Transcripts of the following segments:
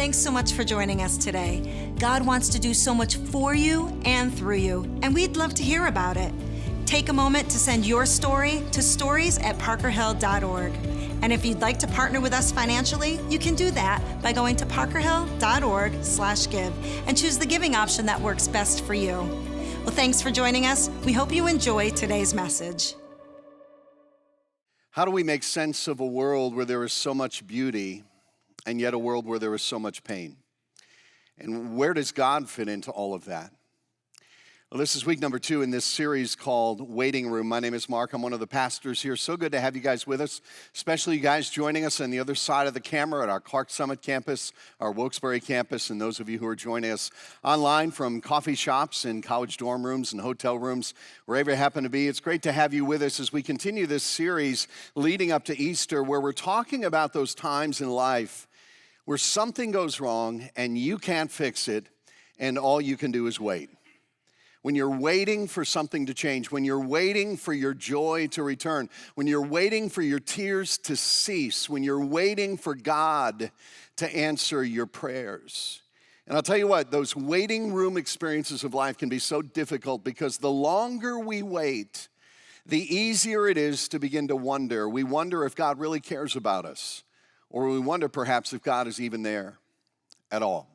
Thanks so much for joining us today. God wants to do so much for you and through you, and we'd love to hear about it. Take a moment to send your story to stories@parkerhill.org. And if you'd like to partner with us financially, you can do that by going to parkerhill.org/give and choose the giving option that works best for you. Well, thanks for joining us. We hope you enjoy today's message. How do we make sense of a world where there is so much beauty and yet a world where there is so much pain? And where does God fit into all of that? Well, this is week number 2 in this series called Waiting Room. My name is Mark. I'm one of the pastors here. So good to have you guys with us, especially you guys joining us on the other side of the camera at our Clark Summit campus, our Wilkes-Barre campus, and those of you who are joining us online from coffee shops and college dorm rooms and hotel rooms, wherever you happen to be. It's great to have you with us as we continue this series leading up to Easter, where we're talking about those times in life where something goes wrong and you can't fix it, and all you can do is wait. When you're waiting for something to change, when you're waiting for your joy to return, when you're waiting for your tears to cease, when you're waiting for God to answer your prayers. And I'll tell you what, those waiting room experiences of life can be so difficult because the longer we wait, the easier it is to begin to wonder. We wonder if God really cares about us, or we wonder perhaps if God is even there at all.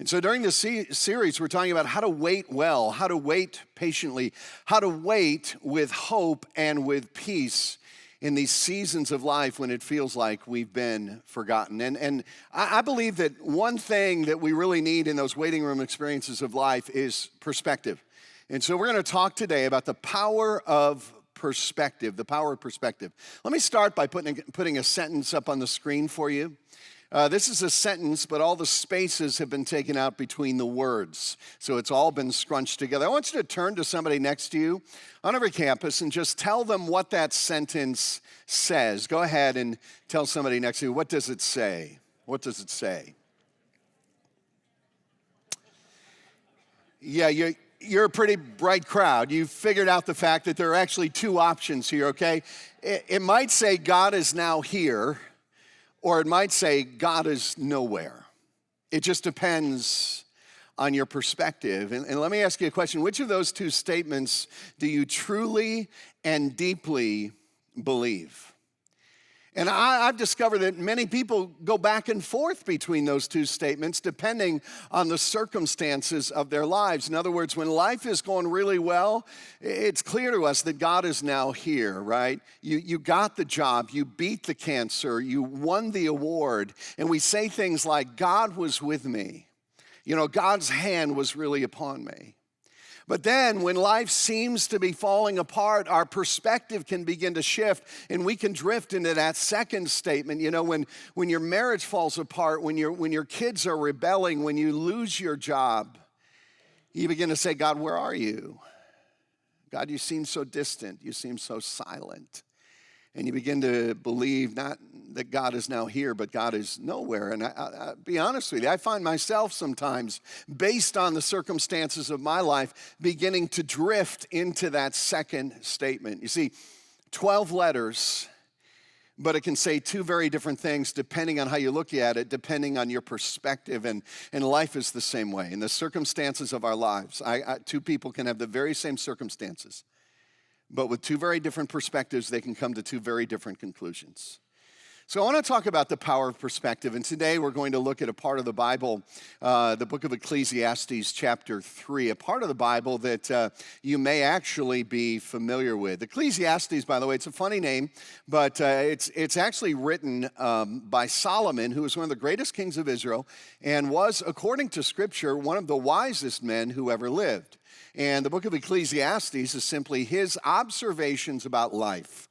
And so during this series, we're talking about how to wait well, how to wait patiently, how to wait with hope and with peace in these seasons of life when it feels like we've been forgotten. And I believe that one thing that we really need in those waiting room experiences of life is perspective. And so we're going to talk today about the power of perspective, the power of perspective. Let me start by putting a sentence up on the screen for you. This is a sentence, but all the spaces have been taken out between the words. So it's all been scrunched together. I want you to turn to somebody next to you on every campus and just tell them what that sentence says. Go ahead and tell somebody next to you, what does it say? What does it say? Yeah, you're a pretty bright crowd. You've figured out the fact that there are actually two options here, okay? It might say God is now here, or it might say, God is nowhere. It just depends on your perspective. And let me ask you a question. Which of those two statements do you truly and deeply believe? And I've discovered that many people go back and forth between those two statements depending on the circumstances of their lives. In other words, when life is going really well, it's clear to us that God is now here, right? You got the job, you beat the cancer, you won the award, and we say things like, God was with me. You know, God's hand was really upon me. But then when life seems to be falling apart, our perspective can begin to shift and we can drift into that second statement. You know, when your marriage falls apart, when your kids are rebelling, when you lose your job, you begin to say, God, where are you? God, you seem so distant. You seem so silent. And you begin to believe not that God is now here, but God is nowhere. And I'll be honest with you, I find myself sometimes, based on the circumstances of my life, beginning to drift into that second statement. You see, 12 letters, but it can say two very different things depending on how you look at it, depending on your perspective. And life is the same way. In the circumstances of our lives, two people can have the very same circumstances, but with two very different perspectives, they can come to two very different conclusions. So I want to talk about the power of perspective, and today we're going to look at a part of the Bible, the book of Ecclesiastes chapter 3, a part of the Bible that you may actually be familiar with. Ecclesiastes, by the way, it's a funny name, but it's actually written by Solomon, who was one of the greatest kings of Israel, and was, according to Scripture, one of the wisest men who ever lived. And the book of Ecclesiastes is simply his observations about life.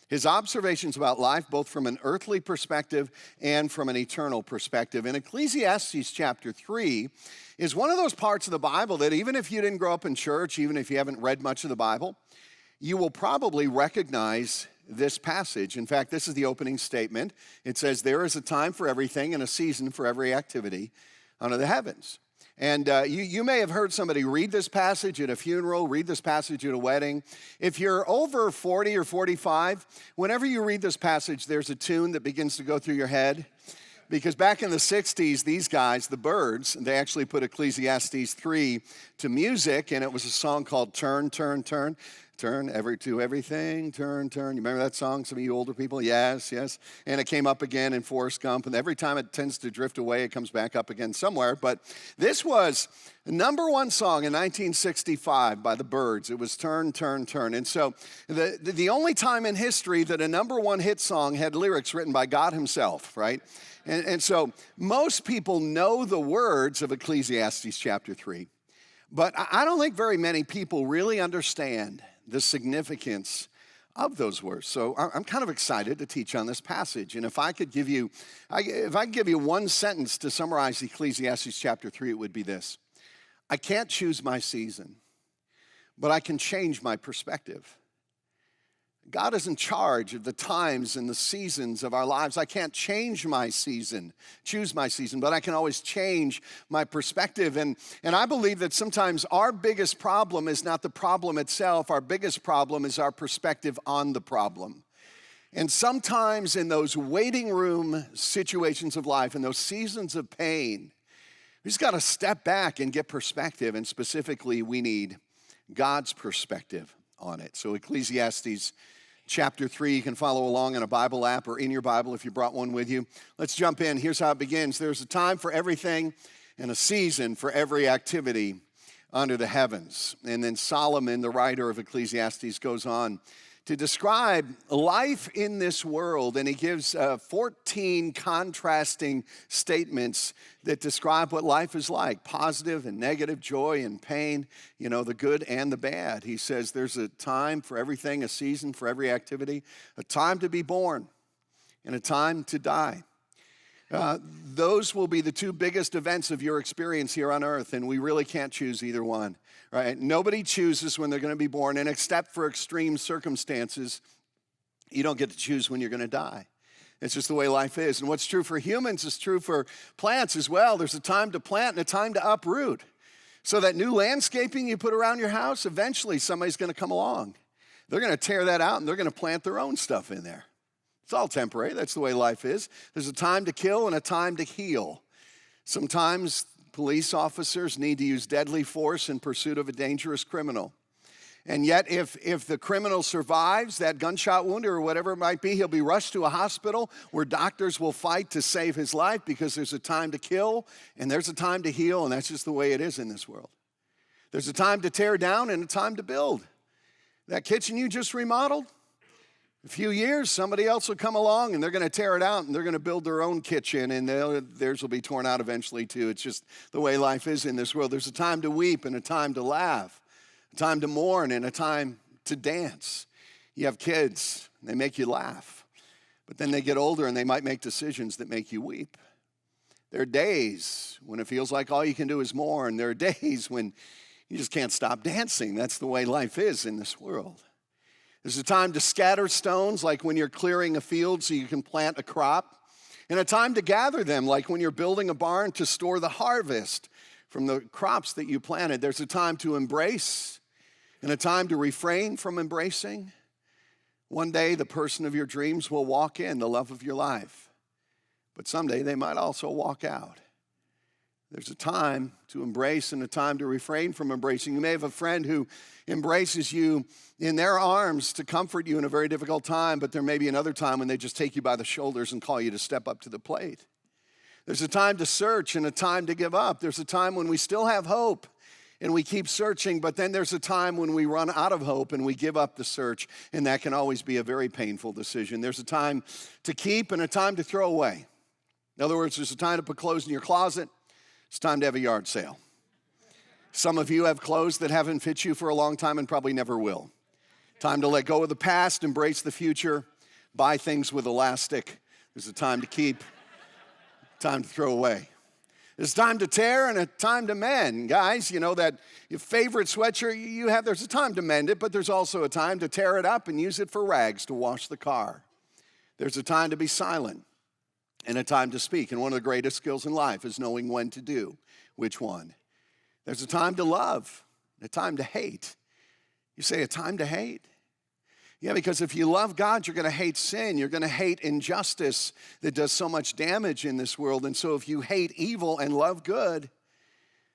His observations about life, both from an earthly perspective and from an eternal perspective. And Ecclesiastes chapter 3 is one of those parts of the Bible that even if you didn't grow up in church, even if you haven't read much of the Bible, you will probably recognize this passage. In fact, this is the opening statement. It says, there is a time for everything and a season for every activity under the heavens. And you may have heard somebody read this passage at a funeral, read this passage at a wedding. If you're over 40 or 45, whenever you read this passage, there's a tune that begins to go through your head. Because back in the 60s, these guys, the Byrds, they actually put Ecclesiastes 3 to music, and it was a song called Turn, Turn, Turn. Turn to everything, turn. You remember that song, some of you older people? Yes. And it came up again in Forrest Gump, and every time it tends to drift away, it comes back up again somewhere. But this was the number one song in 1965 by the Byrds. It was Turn. And so the only time in history that a number one hit song had lyrics written by God himself, right? And so most people know the words of Ecclesiastes chapter 3. But I don't think very many people really understand the significance of those words. So I'm kind of excited to teach on this passage. And if I could give you one sentence to summarize Ecclesiastes chapter 3, it would be this: I can't choose my season, but I can change my perspective. God is in charge of the times and the seasons of our lives. I can't choose my season, but I can always change my perspective. And I believe that sometimes our biggest problem is not the problem itself. Our biggest problem is our perspective on the problem. And sometimes in those waiting room situations of life, in those seasons of pain, we just got to step back and get perspective. And specifically, we need God's perspective on it. So Ecclesiastes chapter 3, you can follow along in a Bible app or in your Bible if you brought one with you. Let's jump in. Here's how it begins. There's a time for everything and a season for every activity under the heavens. And then Solomon, the writer of Ecclesiastes, goes on to describe life in this world, and he gives 14 contrasting statements that describe what life is like: positive and negative, joy and pain, the good and the bad. He says there's a time for everything, a season for every activity, a time to be born and a time to die. Those will be the two biggest events of your experience here on earth, and we really can't choose either one, right? Nobody chooses when they're going to be born, and except for extreme circumstances, you don't get to choose when you're going to die. It's just the way life is. And what's true for humans is true for plants as well. There's a time to plant and a time to uproot. So that new landscaping you put around your house, eventually somebody's going to come along. They're going to tear that out, and they're going to plant their own stuff in there. It's all temporary. That's the way life is. There's a time to kill and a time to heal. Sometimes police officers need to use deadly force in pursuit of a dangerous criminal. And yet, if the criminal survives that gunshot wound or whatever it might be, he'll be rushed to a hospital where doctors will fight to save his life, because there's a time to kill and there's a time to heal, and that's just the way it is in this world. There's a time to tear down and a time to build. That kitchen you just remodeled, a few years, somebody else will come along and they're going to tear it out and they're going to build their own kitchen, and theirs will be torn out eventually too. It's just the way life is in this world. There's a time to weep and a time to laugh, a time to mourn and a time to dance. You have kids, they make you laugh, but then they get older and they might make decisions that make you weep. There are days when it feels like all you can do is mourn. There are days when you just can't stop dancing. That's the way life is in this world. There's a time to scatter stones, like when you're clearing a field so you can plant a crop, and a time to gather them, like when you're building a barn to store the harvest from the crops that you planted. There's a time to embrace and a time to refrain from embracing. One day, the person of your dreams will walk in, the love of your life, but someday they might also walk out. There's a time to embrace and a time to refrain from embracing. You may have a friend who embraces you in their arms to comfort you in a very difficult time, but there may be another time when they just take you by the shoulders and call you to step up to the plate. There's a time to search and a time to give up. There's a time when we still have hope and we keep searching, but then there's a time when we run out of hope and we give up the search, and that can always be a very painful decision. There's a time to keep and a time to throw away. In other words, there's a time to put clothes in your closet. It's time to have a yard sale. Some of you have clothes that haven't fit you for a long time and probably never will. Time to let go of the past, embrace the future, buy things with elastic. There's a time to keep, time to throw away. There's time to tear and a time to mend. Guys, you know that your favorite sweatshirt you have, there's a time to mend it, but there's also a time to tear it up and use it for rags to wash the car. There's a time to be silent and a time to speak. And one of the greatest skills in life is knowing when to do which one. There's a time to love, and a time to hate. You say, a time to hate? Yeah, because if you love God, you're going to hate sin. You're going to hate injustice that does so much damage in this world. And so if you hate evil and love good,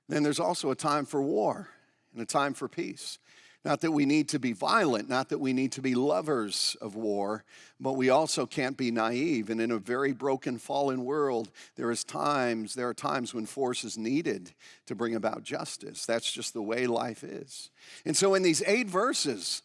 then there's also a time for war and a time for peace. Not that we need to be violent, not that we need to be lovers of war, but we also can't be naive. And in a very broken, fallen world, there are times when force is needed to bring about justice. That's just the way life is. And so in these 8 verses,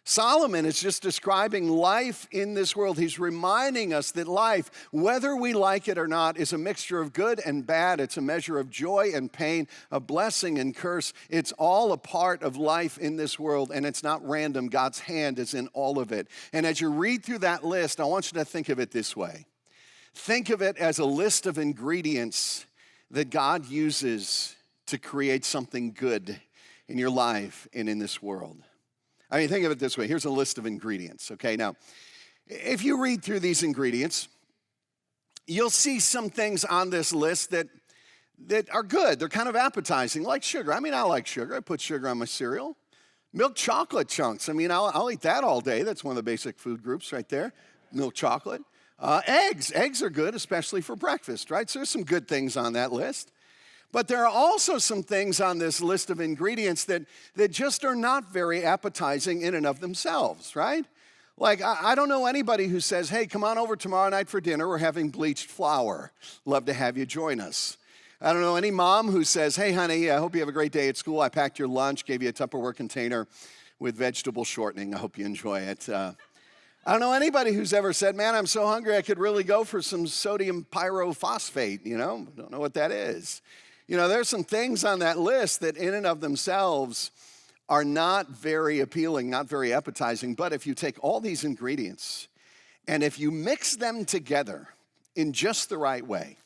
Solomon is just describing life in this world. He's reminding us that life, whether we like it or not, is a mixture of good and bad. It's a measure of joy and pain, a blessing and curse. It's all a part of life in this world, and it's not random. God's hand is in all of it. And as you read through that list, I want you to think of it this way. Think of it as a list of ingredients that God uses to create something good in your life and in this world. I mean, think of it this way. Here's a list of ingredients, okay? Now, if you read through these ingredients, you'll see some things on this list that are good. They're kind of appetizing, like sugar. I mean, I like sugar. I put sugar on my cereal. Milk chocolate chunks. I mean, I'll eat that all day. That's one of the basic food groups right there, milk chocolate. Eggs. Eggs are good, especially for breakfast, right? So there's some good things on that list. But there are also some things on this list of ingredients that just are not very appetizing in and of themselves, right? Like, I don't know anybody who says, hey, come on over tomorrow night for dinner. We're having bleached flour. Love to have you join us. I don't know any mom who says, hey, honey, I hope you have a great day at school. I packed your lunch, gave you a Tupperware container with vegetable shortening. I hope you enjoy it. I don't know anybody who's ever said, man, I'm so hungry I could really go for some sodium pyrophosphate, Don't know what that is. There's some things on that list that in and of themselves are not very appealing, not very appetizing. But if you take all these ingredients and if you mix them together in just the right way,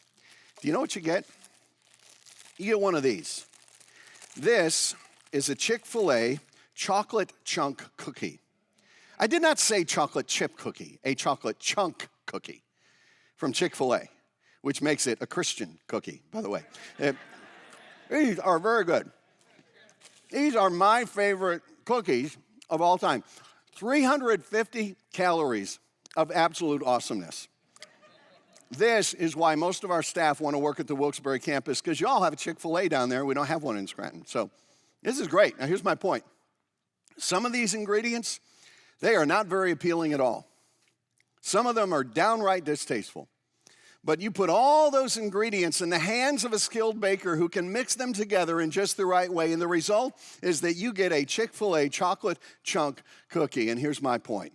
do you know what you get? You get one of these. This is a Chick-fil-A chocolate chunk cookie. I did not say chocolate chip cookie, a chocolate chunk cookie from Chick-fil-A, which makes it a Christian cookie, by the way. These are very good. These are my favorite cookies of all time. 350 calories of absolute awesomeness. This is why most of our staff want to work at the Wilkes-Barre campus, because you all have a Chick-fil-A down there. We don't have one in Scranton. So this is great. Now, here's my point. Some of these ingredients, they are not very appealing at all. Some of them are downright distasteful. But you put all those ingredients in the hands of a skilled baker who can mix them together in just the right way, and the result is that you get a Chick-fil-A chocolate chunk cookie. And here's my point.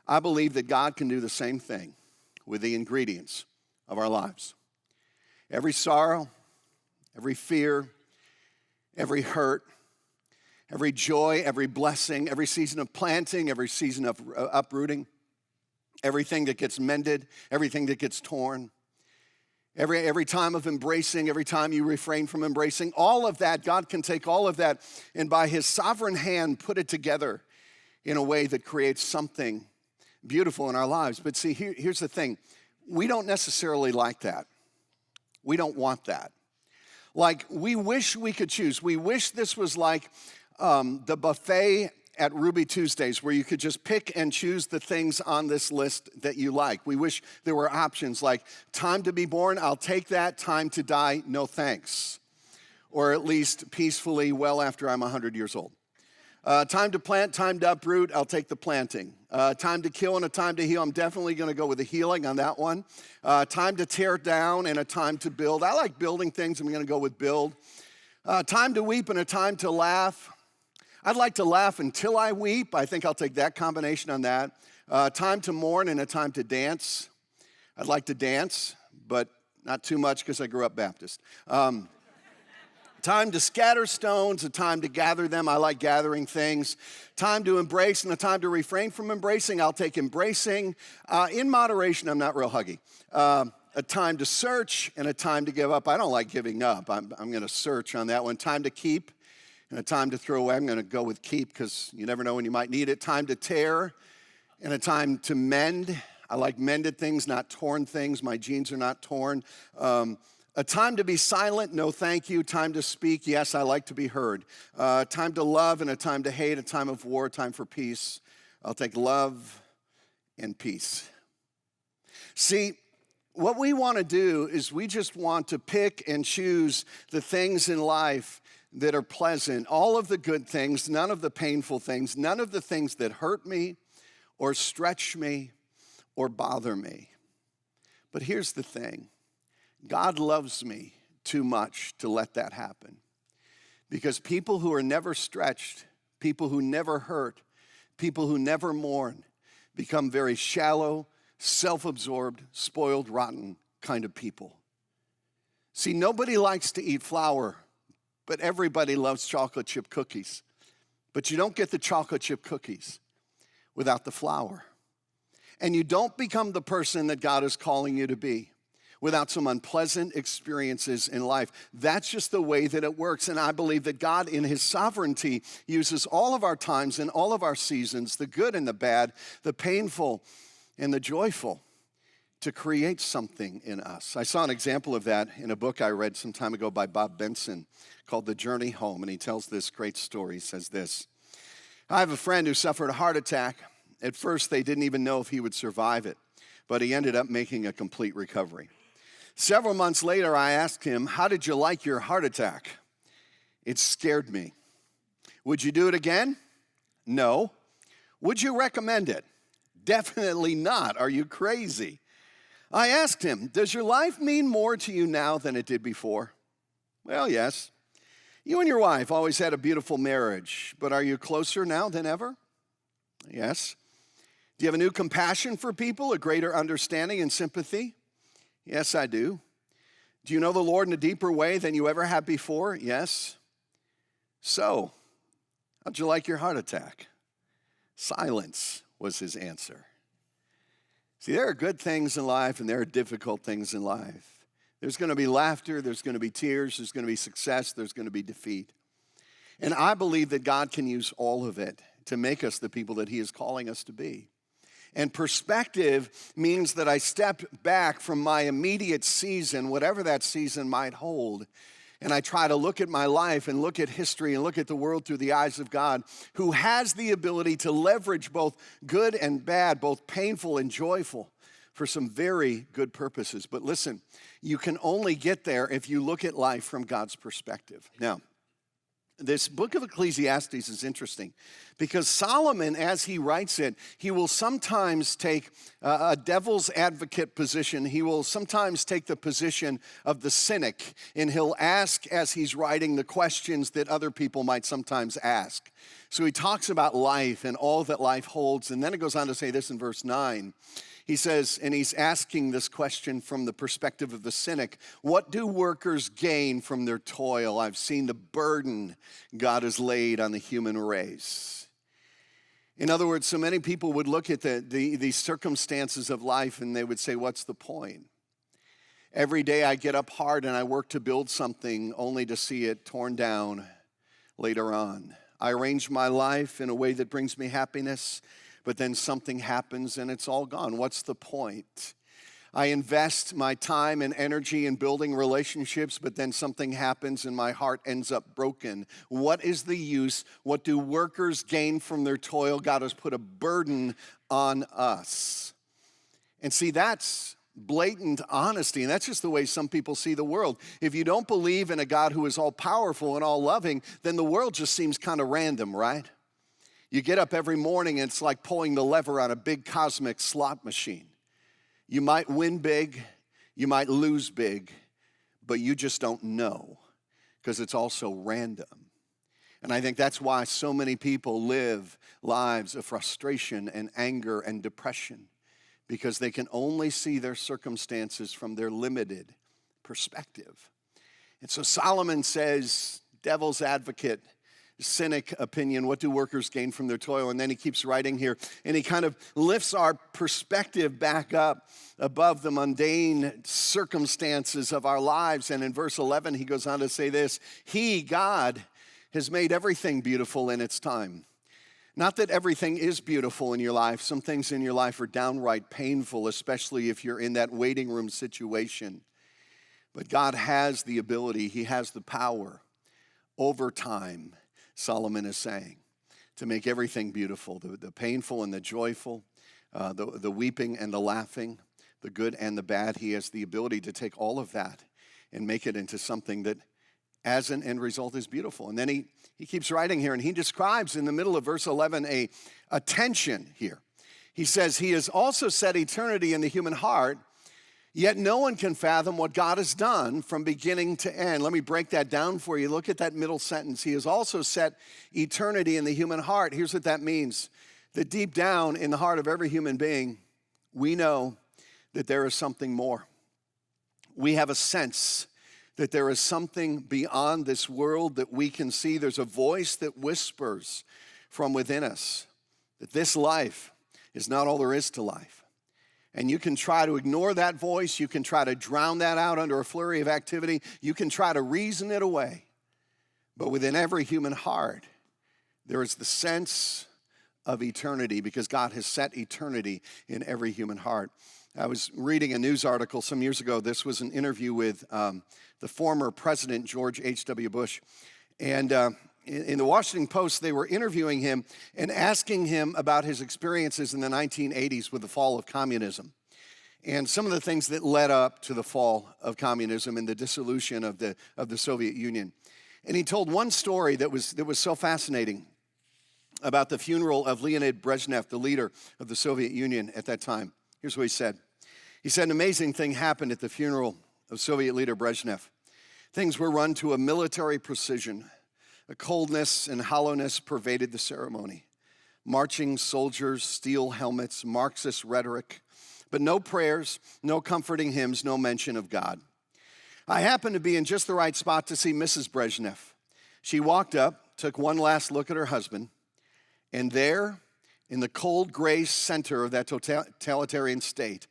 I believe that God can do the same thing with the ingredients of our lives. Every sorrow, every fear, every hurt, every joy, every blessing, every season of planting, every season of uprooting, everything that gets mended, everything that gets torn, every time of embracing, every time you refrain from embracing, all of that, God can take all of that and by his sovereign hand put it together in a way that creates something beautiful in our lives. But see, here's the thing. We don't necessarily like that. We don't want that. Like, we wish we could choose. We wish this was like the buffet at Ruby Tuesdays, where you could just pick and choose the things on this list that you like. We wish there were options like time to be born, I'll take that. Time to die, no thanks. Or at least peacefully well after I'm 100 years old. Time to plant, time to uproot, I'll take the planting. Time to kill and a time to heal, I'm definitely gonna go with the healing on that one. Time to tear down and a time to build. I like building things, I'm gonna go with build. Time to weep and a time to laugh. I'd like to laugh until I weep. I think I'll take that combination on that. Time to mourn and a time to dance. I'd like to dance, but not too much because I grew up Baptist. Time to scatter stones, a time to gather them. I like gathering things. Time to embrace and a time to refrain from embracing. I'll take embracing. In moderation, I'm not real huggy. A time to search and a time to give up. I don't like giving up. I'm going to search on that one. Time to keep and a time to throw away. I'm going to go with keep because you never know when you might need it. Time to tear and a time to mend. I like mended things, not torn things. My jeans are not torn. A time to be silent, no thank you. Time to speak, yes, I like to be heard. Time to love and a time to hate, a time of war, a time for peace. I'll take love and peace. See, what we want to do is we just want to pick and choose the things in life that are pleasant, all of the good things, none of the painful things, none of the things that hurt me or stretch me or bother me. But here's the thing. God loves me too much to let that happen. Because people who are never stretched, people who never hurt, people who never mourn, become very shallow, self-absorbed, spoiled, rotten kind of people. See, nobody likes to eat flour, but everybody loves chocolate chip cookies. But you don't get the chocolate chip cookies without the flour. And you don't become the person that God is calling you to be without some unpleasant experiences in life. That's just the way that it works. And I believe that God, in his sovereignty, uses all of our times and all of our seasons, the good and the bad, the painful and the joyful, to create something in us. I saw an example of that in a book I read some time ago by Bob Benson called The Journey Home, and he tells this great story. He says this: I have a friend who suffered a heart attack. At first, they didn't even know if he would survive it, but he ended up making a complete recovery. Several months later, I asked him, how did you like your heart attack? It scared me. Would you do it again? No. Would you recommend it? Definitely not. Are you crazy? I asked him, does your life mean more to you now than it did before? Well, yes. You and your wife always had a beautiful marriage, but are you closer now than ever? Yes. Do you have a new compassion for people, a greater understanding and sympathy? Yes, I do. Do you know the Lord in a deeper way than you ever have before? Yes. So, how'd you like your heart attack? Silence was his answer. See, there are good things in life and there are difficult things in life. There's going to be laughter, there's going to be tears, there's going to be success, there's going to be defeat. And I believe that God can use all of it to make us the people that he is calling us to be. And perspective means that I step back from my immediate season, whatever that season might hold, and I try to look at my life and look at history and look at the world through the eyes of God, who has the ability to leverage both good and bad, both painful and joyful, for some very good purposes. But listen, you can only get there if you look at life from God's perspective. Now, this book of Ecclesiastes is interesting because Solomon, as he writes it, he will sometimes take a devil's advocate position. He will sometimes take the position of the cynic, and he'll ask, as he's writing, the questions that other people might sometimes ask. So he talks about life and all that life holds, and then it goes on to say this in verse 9. He says, and he's asking this question from the perspective of the cynic, what do workers gain from their toil? I've seen the burden God has laid on the human race. In other words, so many people would look at the circumstances of life and they would say, what's the point? Every day I get up hard and I work to build something only to see it torn down later on. I arrange my life in a way that brings me happiness, but then something happens and it's all gone. What's the point? I invest my time and energy in building relationships, but then something happens and my heart ends up broken. What is the use? What do workers gain from their toil? God has put a burden on us. And see, that's blatant honesty, and that's just the way some people see the world. If you don't believe in a God who is all powerful and all loving, then the world just seems kind of random, right? You get up every morning and it's like pulling the lever on a big cosmic slot machine. You might win big, you might lose big, but you just don't know because it's all so random. And I think that's why so many people live lives of frustration and anger and depression, because they can only see their circumstances from their limited perspective. And so Solomon says, devil's advocate, cynic opinion, what do workers gain from their toil? And then he keeps writing here, and he kind of lifts our perspective back up above the mundane circumstances of our lives. And in verse 11, he goes on to say this: He, God, has made everything beautiful in its time. Not that everything is beautiful in your life. Some things in your life are downright painful, especially if you're in that waiting room situation. But God has the ability, he has the power over time, Solomon is saying, to make everything beautiful, the painful and the joyful, the weeping and the laughing, the good and the bad. He has the ability to take all of that and make it into something that as an end result is beautiful. And then he keeps writing here, and he describes in the middle of verse 11 a tension here. He says, he has also set eternity in the human heart, yet no one can fathom what God has done from beginning to end. Let me break that down for you. Look at that middle sentence. He has also set eternity in the human heart. Here's what that means. That deep down in the heart of every human being, we know that there is something more. We have a sense that there is something beyond this world that we can see. There's a voice that whispers from within us that this life is not all there is to life. And you can try to ignore that voice. You can try to drown that out under a flurry of activity. You can try to reason it away. But within every human heart, there is the sense of eternity because God has set eternity in every human heart. I was reading a news article some years ago. This was an interview with the former president, George H.W. Bush. And in the Washington Post, they were interviewing him and asking him about his experiences in the 1980s with the fall of communism and some of the things that led up to the fall of communism and the dissolution of the Soviet Union. And he told one story that was so fascinating about the funeral of Leonid Brezhnev, the leader of the Soviet Union at that time. Here's what he said. He said, an amazing thing happened at the funeral of Soviet leader Brezhnev. Things were run to a military precision. A coldness and hollowness pervaded the ceremony. Marching soldiers, steel helmets, Marxist rhetoric, but no prayers, no comforting hymns, no mention of God. I happened to be in just the right spot to see Mrs. Brezhnev. She walked up, took one last look at her husband, and there, in the cold gray center of that totalitarian state,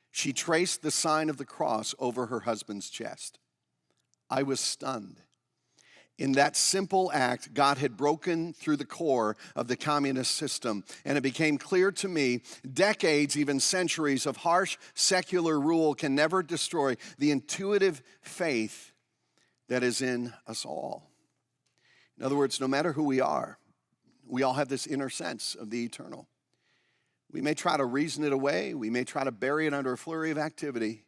she traced the sign of the cross over her husband's chest. I was stunned. In that simple act, God had broken through the core of the communist system, and it became clear to me decades, even centuries of harsh secular rule can never destroy the intuitive faith that is in us all. In other words, no matter who we are, we all have this inner sense of the eternal. We may try to reason it away. We may try to bury it under a flurry of activity.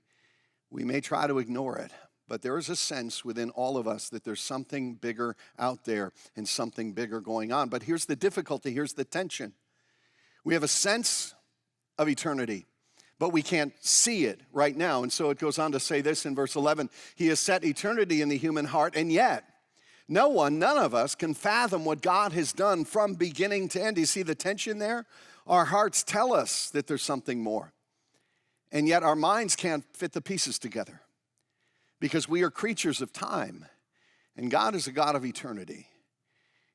We may try to ignore it. But there is a sense within all of us that there's something bigger out there and something bigger going on. But here's the difficulty. Here's the tension. We have a sense of eternity, but we can't see it right now. And so it goes on to say this in verse 11. He has set eternity in the human heart, and yet none of us can fathom what God has done from beginning to end. Do you see the tension there? Our hearts tell us that there's something more, and yet our minds can't fit the pieces together because we are creatures of time, and God is a God of eternity.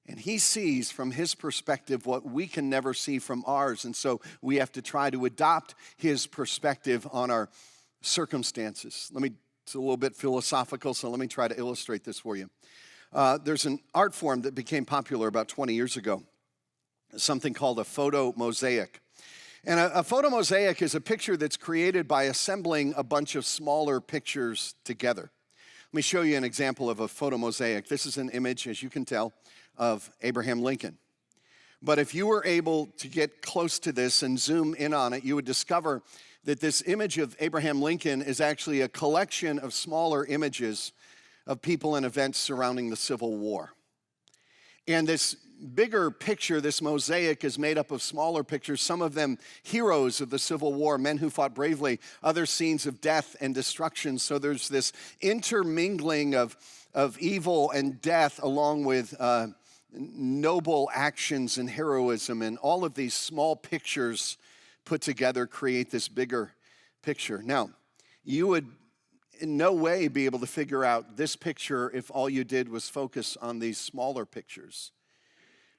And he sees from his perspective what we can never see from ours, and so we have to try to adopt his perspective on our circumstances. It's a little bit philosophical, so let me try to illustrate this for you. There's an art form that became popular about 20 years ago, something called a photo mosaic. And a photo mosaic is a picture that's created by assembling a bunch of smaller pictures together. Let me show you an example of a photo mosaic. This is an image, as you can tell, of Abraham Lincoln. But if you were able to get close to this and zoom in on it, you would discover that this image of Abraham Lincoln is actually a collection of smaller images of people and events surrounding the Civil War. And this bigger picture, this mosaic, is made up of smaller pictures, some of them heroes of the Civil War, men who fought bravely, other scenes of death and destruction. So there's this intermingling of evil and death along with noble actions and heroism, and all of these small pictures put together create this bigger picture. Now, you would in no way be able to figure out this picture if all you did was focus on these smaller pictures.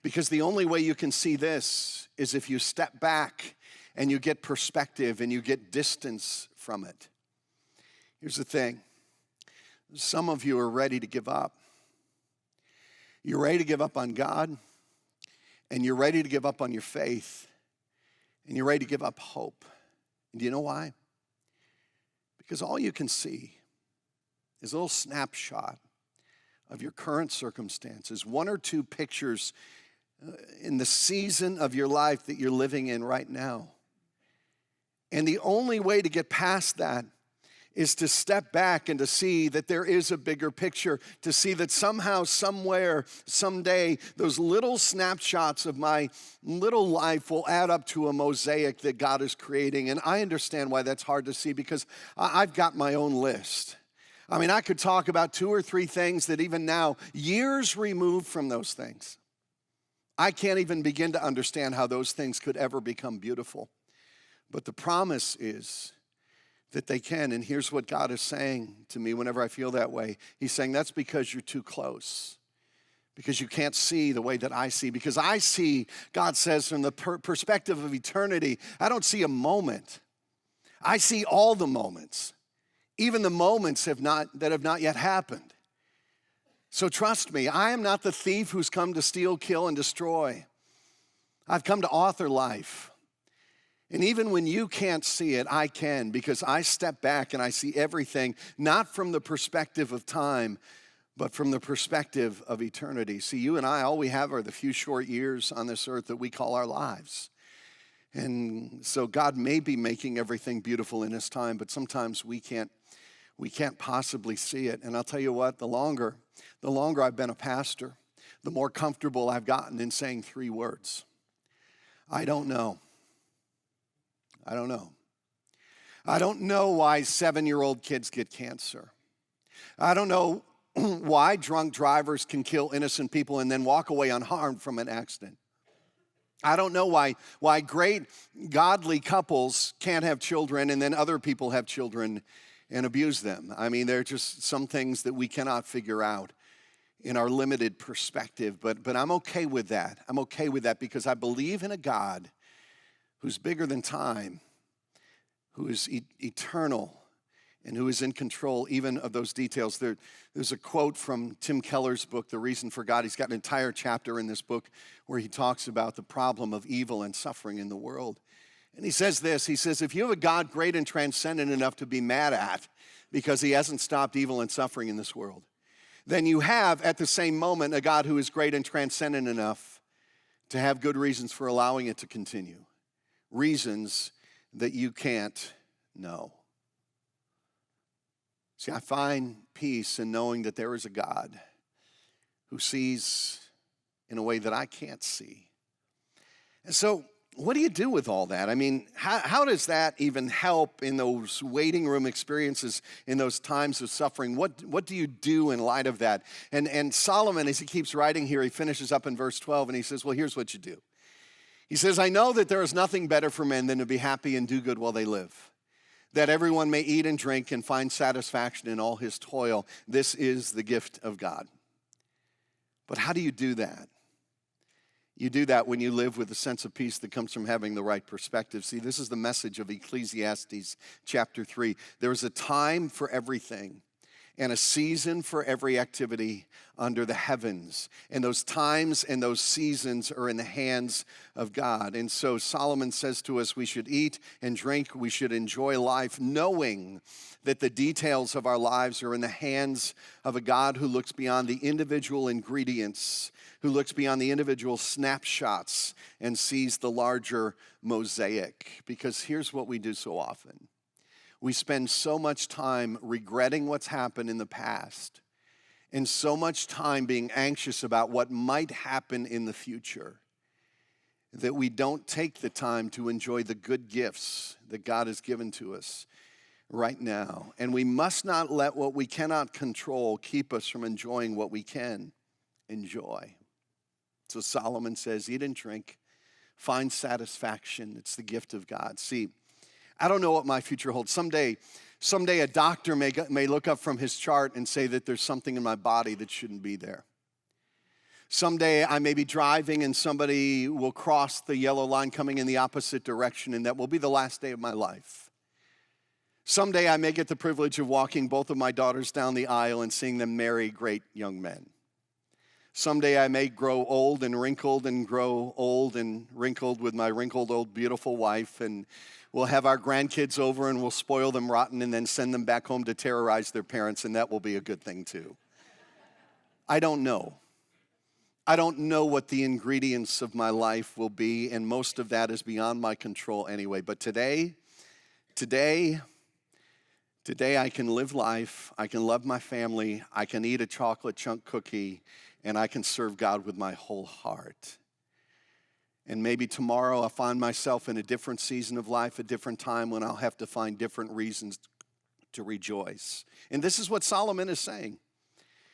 Because the only way you can see this is if you step back and you get perspective and you get distance from it. Here's the thing. Some of you are ready to give up. You're ready to give up on God, and you're ready to give up on your faith, and you're ready to give up hope. And do you know why? Because all you can see is a little snapshot of your current circumstances, one or two pictures in the season of your life that you're living in right now. And the only way to get past that is to step back and to see that there is a bigger picture, to see that somehow, somewhere, someday, those little snapshots of my little life will add up to a mosaic that God is creating. And I understand why that's hard to see, because I've got my own list. I mean, I could talk about 2 or 3 things that even now, years removed from those things, I can't even begin to understand how those things could ever become beautiful. But the promise is that they can. And here's what God is saying to me whenever I feel that way. He's saying, that's because you're too close. Because you can't see the way that I see. Because I see, God says, from the perspective of eternity, I don't see a moment. I see all the moments. Even the moments that have not yet happened. So trust me, I am not the thief who's come to steal, kill, and destroy. I've come to author life. And even when you can't see it, I can, because I step back and I see everything, not from the perspective of time, but from the perspective of eternity. See, you and I, all we have are the few short years on this earth that we call our lives. And so God may be making everything beautiful in His time, but sometimes we can't possibly see it. And I'll tell you what, the longer I've been a pastor, the more comfortable I've gotten in saying 3 words. I don't know. I don't know. I don't know why 7-year-old kids get cancer. I don't know why drunk drivers can kill innocent people and then walk away unharmed from an accident. I don't know why great godly couples can't have children and then other people have children and abuse them. I mean, there are just some things that we cannot figure out in our limited perspective, but I'm okay with that. I'm okay with that because I believe in a God who's bigger than time, who is eternal, and who is in control even of those details. There's a quote from Tim Keller's book, The Reason for God. He's got an entire chapter in this book where he talks about the problem of evil and suffering in the world. And he says this, he says, if you have a God great and transcendent enough to be mad at because He hasn't stopped evil and suffering in this world, then you have at the same moment a God who is great and transcendent enough to have good reasons for allowing it to continue. Reasons that you can't know. See, I find peace in knowing that there is a God who sees in a way that I can't see. And so, what do you do with all that? I mean, how does that even help in those waiting room experiences, in those times of suffering? What do you do in light of that? And Solomon, as he keeps writing here, he finishes up in verse 12, and he says, well, here's what you do. He says, I know that there is nothing better for men than to be happy and do good while they live, that everyone may eat and drink and find satisfaction in all his toil. This is the gift of God. But how do you do that? You do that when you live with a sense of peace that comes from having the right perspective. See, this is the message of Ecclesiastes chapter 3. There is a time for everything and a season for every activity under the heavens. And those times and those seasons are in the hands of God. And so Solomon says to us, we should eat and drink, we should enjoy life, knowing that the details of our lives are in the hands of a God who looks beyond the individual ingredients, who looks beyond the individual snapshots and sees the larger mosaic. Because here's what we do so often. We spend so much time regretting what's happened in the past and so much time being anxious about what might happen in the future that we don't take the time to enjoy the good gifts that God has given to us right now. And we must not let what we cannot control keep us from enjoying what we can enjoy. So Solomon says, eat and drink, find satisfaction. It's the gift of God. See, I don't know what my future holds. Someday a doctor may look up from his chart and say that there's something in my body that shouldn't be there. Someday I may be driving and somebody will cross the yellow line coming in the opposite direction, and that will be the last day of my life. Someday I may get the privilege of walking both of my daughters down the aisle and seeing them marry great young men. Someday I may grow old and grow old and wrinkled with my wrinkled old beautiful wife, and we'll have our grandkids over and we'll spoil them rotten and then send them back home to terrorize their parents, and that will be a good thing too. I don't know. I don't know what the ingredients of my life will be, and most of that is beyond my control anyway. But today I can live life, I can love my family, I can eat a chocolate chunk cookie, and I can serve God with my whole heart. And maybe tomorrow I'll find myself in a different season of life, a different time when I'll have to find different reasons to rejoice. And this is what Solomon is saying.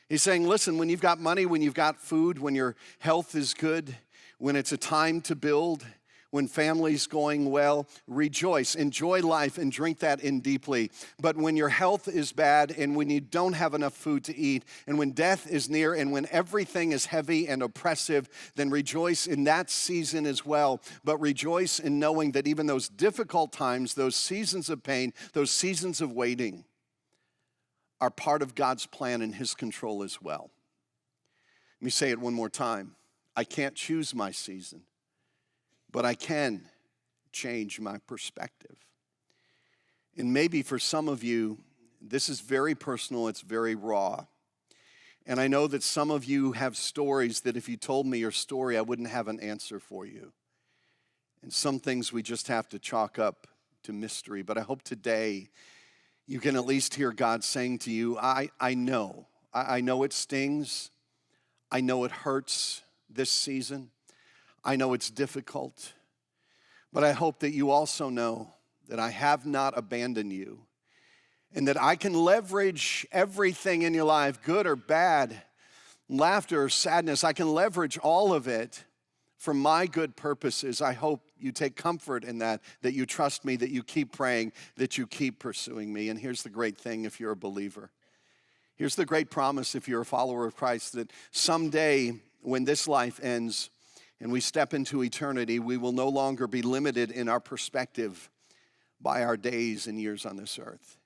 He's saying, listen, when you've got money, when you've got food, when your health is good, when it's a time to build, when family's going well, rejoice, enjoy life, and drink that in deeply. But when your health is bad, and when you don't have enough food to eat, and when death is near, and when everything is heavy and oppressive, then rejoice in that season as well. But rejoice in knowing that even those difficult times, those seasons of pain, those seasons of waiting, are part of God's plan and His control as well. Let me say it one more time. I can't choose my season, but I can change my perspective. And maybe for some of you, this is very personal, it's very raw. And I know that some of you have stories that if you told me your story, I wouldn't have an answer for you. And some things we just have to chalk up to mystery. But I hope today you can at least hear God saying to you, I know it stings. I know it hurts this season. I know it's difficult. But I hope that you also know that I have not abandoned you and that I can leverage everything in your life, good or bad, laughter or sadness. I can leverage all of it for my good purposes. I hope you take comfort in that you trust me, that you keep praying, that you keep pursuing me. And here's the great thing if you're a believer. Here's the great promise if you're a follower of Christ, that someday when this life ends and we step into eternity, we will no longer be limited in our perspective by our days and years on this earth.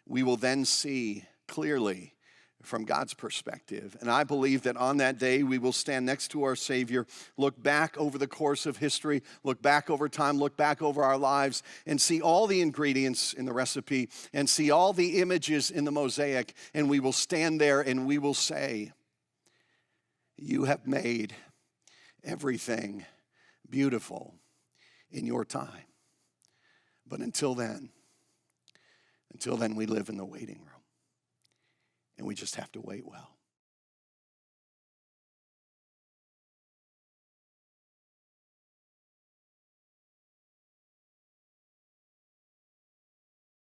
We will then see clearly from God's perspective. And I believe that on that day, we will stand next to our Savior, look back over the course of history, look back over time, look back over our lives, and see all the ingredients in the recipe, and see all the images in the mosaic, and we will stand there and we will say, you have made everything beautiful in your time. But until then, we live in the waiting room. And we just have to wait well.